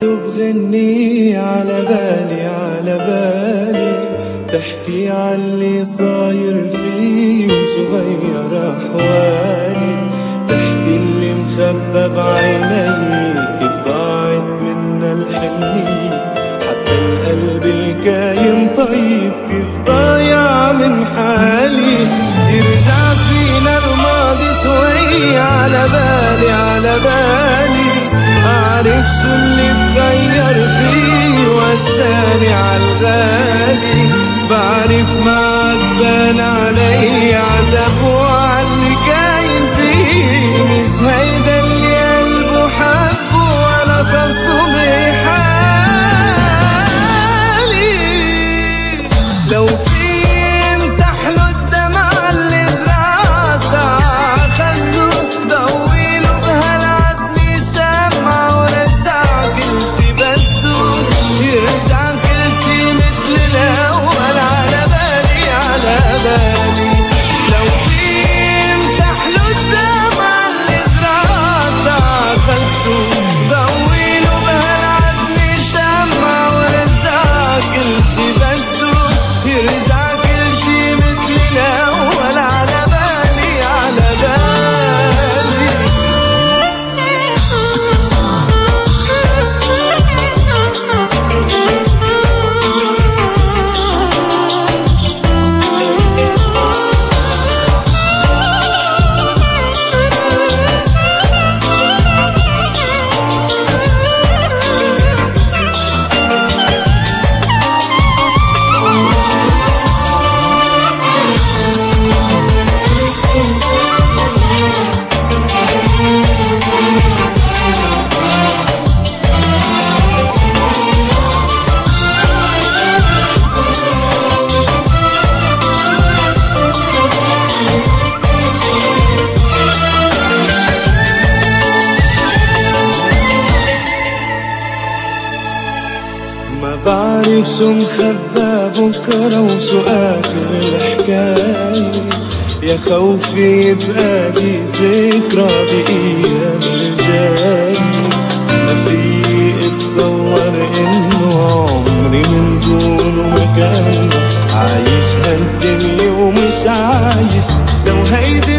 بغني على بالي على بالي، تحكي عاللي صاير فيه وصغير أحوالي، تحكي اللي مخبى بعيني كيف ضاعت منا الحنية، حتى القلب الكاين طيب كيف ضايع من حالي. يرجع فينا الماضي شوي على بالي على بالي، أعرف شو اللي تغير فيه وساني عالغالي، بعرف ما عدبان علي عتب وعاللي كاين فيه، مش هيدا اللي قلبه حبه ولا خصه بحالي. لو في امسح له الدمع اللي زرعتها عخده، ضويله بهالعتمة شمعة ورجع كل شي بده، يرجع كل شي مثل الأول على بالي على بالي. لو في امسح له الدمع اللي زرعتها عخده، ضويله بهالعتمة شمعة ورجع كل شي بده، يرجع كل شي مثل الأول على بالي على بالي. ما بعرف شو مخبى بكرة وشو آخر الحكاية، يا خوفي يبقى لي ذكرى بأيام الجاية، ما في اتصور إنه عمري من دونه مكان، عايش هالدنيا ومش عايش. لو هيدي